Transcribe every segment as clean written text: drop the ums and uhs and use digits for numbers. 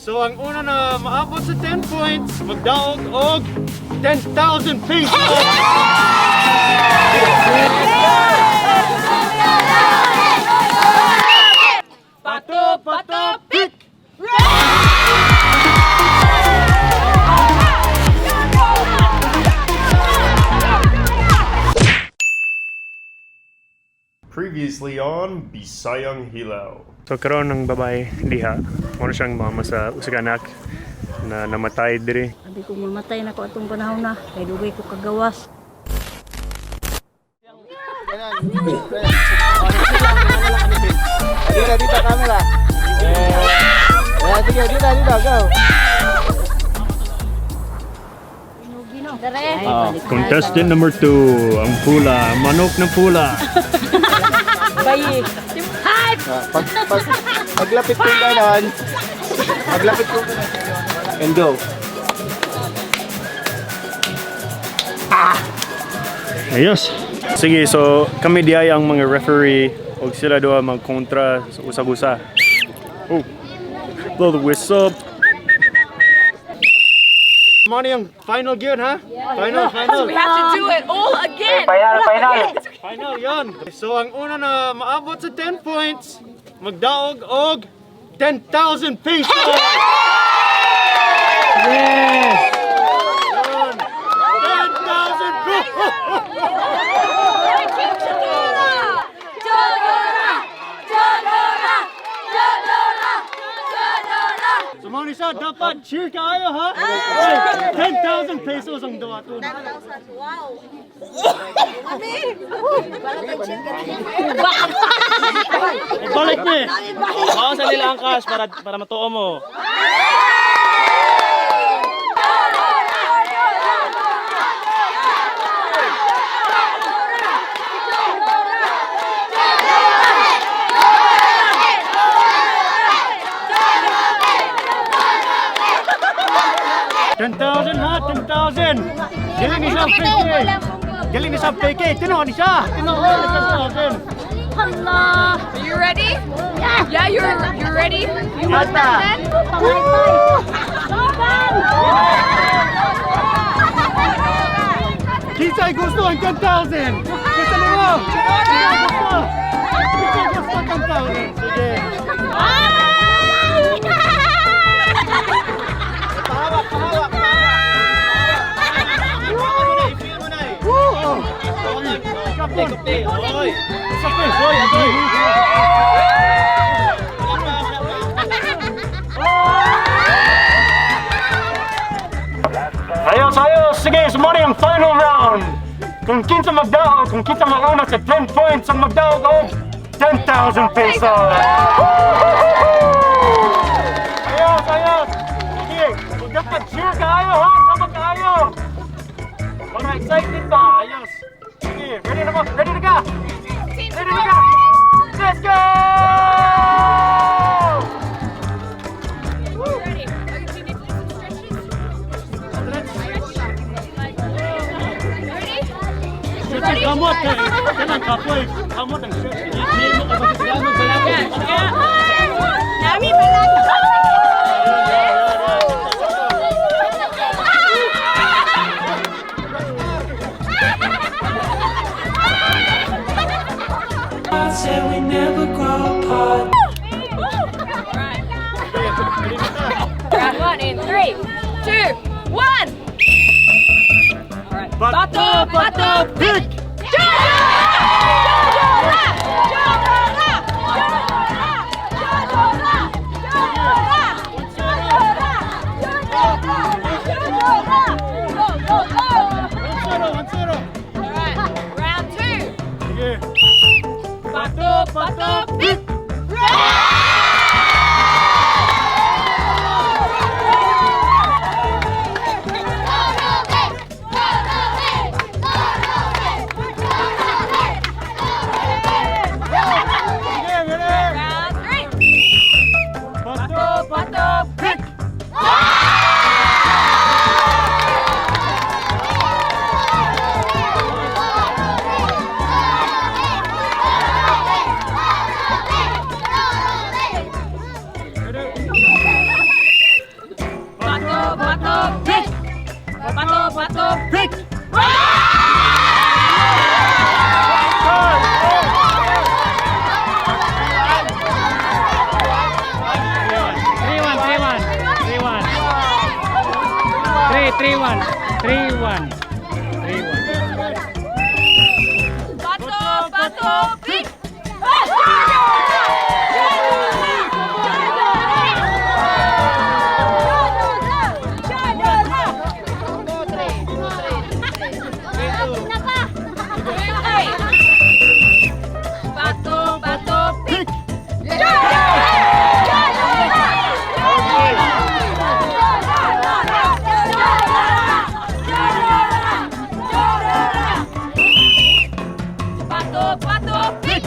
So ang una na maabot sa 10 points, magdaog og 10,000 pesos! Bato Bato Pick! Previously on Bisayang Hilaw. So karon ng babae diha, ano siyang mama sa usa ka anak na namatay diri. Sabi ko mamatay na ko atong panahon na, kay dugay ko kagawas. Dito camera. Sige, dito, go. Contestant number 2, ang pula, manok ng pula. Bayi. Hype! Paglapit ko ganon. Paglapit ko ganon. And go. Ayos. Sige, so kami diay ang mga referee og sila duha magkontra sa usag-usa. Oh. Blow the whistle. Money yung final gear, ha? Final. So we have to do it all again. Final yon. So ang una na maabot sa 10 points, magdaog og 10,000 pesos! Yes! Yun. 10,000 pesos! So mga nisa, dapat cheer kayo, ha? 10,000 pesos ang dawa to. Balik ni! Baka sa nila ang cash para matuo mo. $10,000 ha, 10,000. Galing ni sa fake. Galing ni sa fake. Tino ni siya. Tino ni 10,000. Hala! Are you ready? Yeah, you're ready? You want Basta. that then? Kisa'y gusto ang 10,000. Gusto mo? Kisa'y gusto ang 10,000. Sige. Kapon. Oy. Sapin. Oy, oy. Ayos. Sige, sumali ang final round. Kung kinsa magdaog, kung kinsa mauna sa 10 points ang magdaog og 10,000 pesos. Ayos. Sige, dapat cheer kayo, ha? Dapat kayo. Mga excited ba? Ayos. Sige, ready na ka? Ready na ka? Let's go! Ready? Are you need some stretches? Ready? Kamot eh. Kanang kapoy. Kamot ang stretch. Hindi mo ka magkaklamang balakang. Nami pala. Said we never grow apart. Round one in 3, 2, 1. Alright. Bato Bato Pick! Alright, round 2. Sige. Bato Bato Pick! Round 3. Bato Bato Pick! 3-1. 3-1. Bato Bato Pick. Bato Bato Pick. Bato Bato Pick.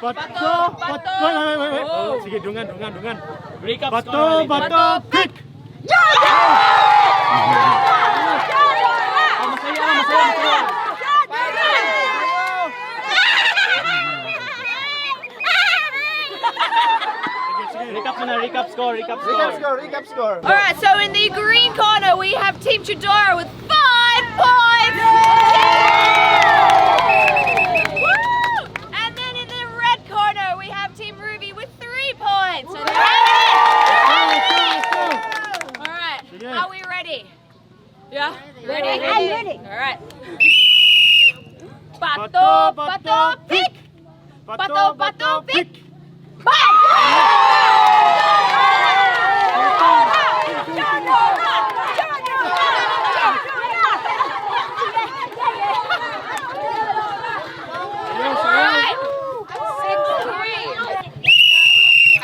Bato, bato, wait. Sige, dungan. Recap Bato, score. bato, pick! Masaya. Recap score. Recap score. All right, so in the green corner we have Team Chidora with 5 points. Woo! And then in the red corner we have Team Ruby with 3 points. So they're all right, are we ready? Yeah, ready? I'm ready. All right. Bato Bato Pick. Bato Bato Pick.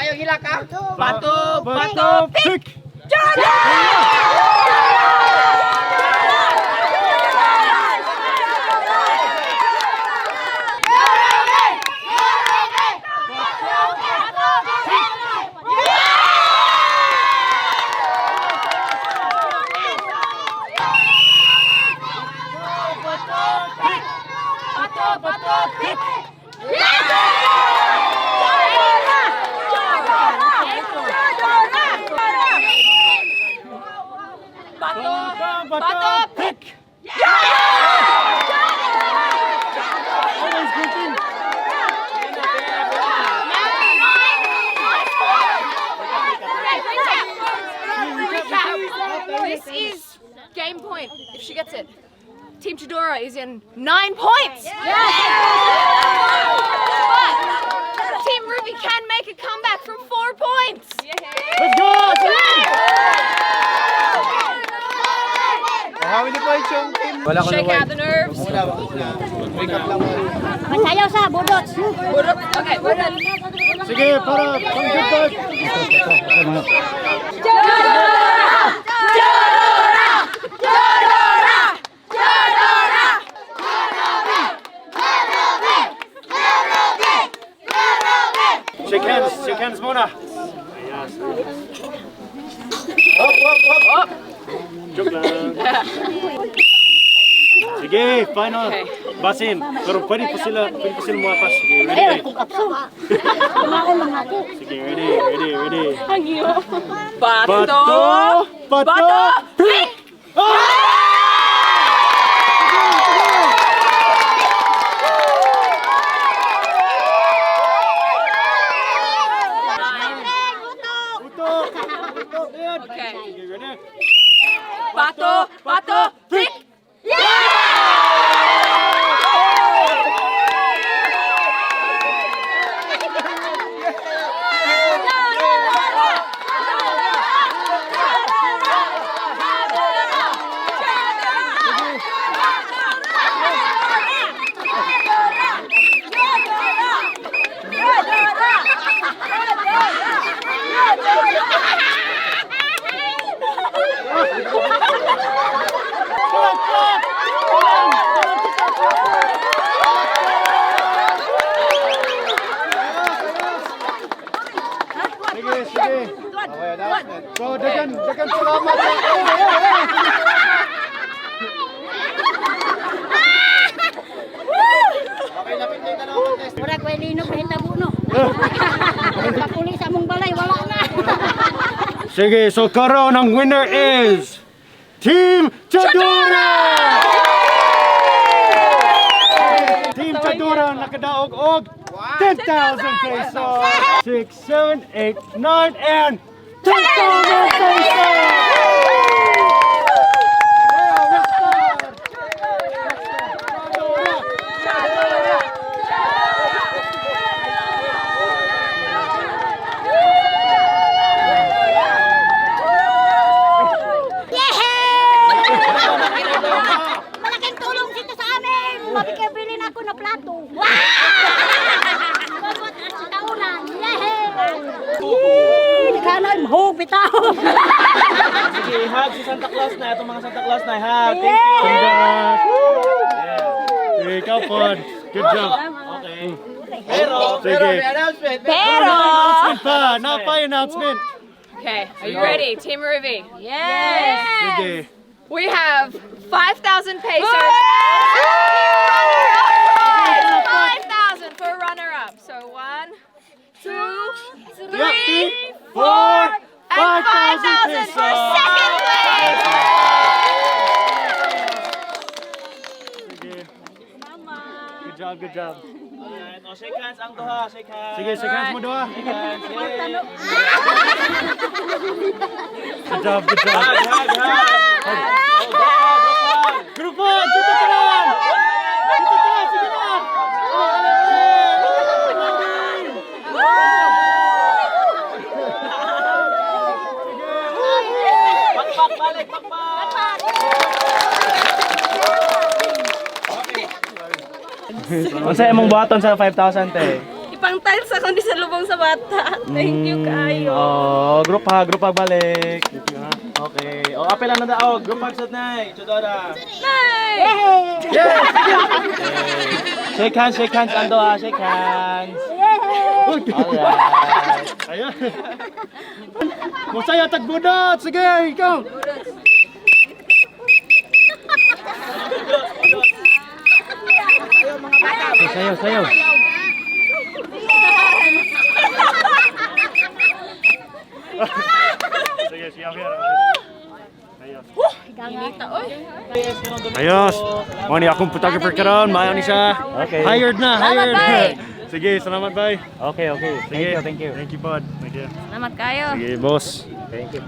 Ayaw hila ka? Bato, bato, pick! Bato Pick. This is game point if she gets it. Team Chidora is in 9 points. But Team Ruby can make a comeback from 4 points. Let's go! How many points yung team? Wala ko Shake na out the nerves. Recap lang. Masayaw sa budot. Okay, we're done. Sige, para pang-goodbye! Shake hands muna! Up! Joke lang! Sige, final! Basin! Pero pwede pa sila muwapas. Sige, ready? Sige, ready? Bato Bato Pick. Okay. Bato Bato Pick. Sige. Okay, announcement. So, dagan salamat. Okay, lapit na yung dalawang contest. Wala ko linog na hitabo no. Kapuli sa mong balay, wala na. Sige, so karon ang winner is Team Chidora! 10,000 pesos. 6, 7, 8, 9, and 10,000 pesos. Malaking tulong dito sa amin. Mabigay-bilin ako na plato. Taunan. Yehey! Kanan, mahog, bitaw. Sige, hug si Santa Claus na. Itong mga Santa Claus na. Hug. Thank you. Congrats. Ikaw po. Good job. Okay. Pero Sige. may announcement. Announcement pa. Na pa announcement. Okay, are you ready, Team Ruby? Yes. Sige. We have 5,000 pesos. 5,000 for runner-up. So 1, 2, 3, 4, and 5,000 for second place. Sige. Good job, good job. Alright, oh, shake hands ang duha. Shake hands. Sige, shake hands mo doha. Shake hands. Yay. Good job, good job. Hug, hug, hug. Group 1, dito ka lang! Dito ka, sige na! Pakpak, balik, pakpak. Unsa imong buhaton sa 5,000 te? Ipang-tiles ako di sa lubong sa bata. Thank you kayo. Oh, group hug balik. Okay. Oh, apel na daw. Group hug sad nay. Chudora. Nice! Shake hands ando ha. Shake hands. Alright. Ayan. Masaya tagbudot! Sige, ikaw! Sayo. Sige, siya. Ayos. Mo ni akong photographer karon, maayo ni siya. Okay. Hired na, hired. bye. Sige, salamat bye. Okay. Sige. Thank you. Thank you, bud. Thank you. Salamat kayo. Sige, boss. Thank you.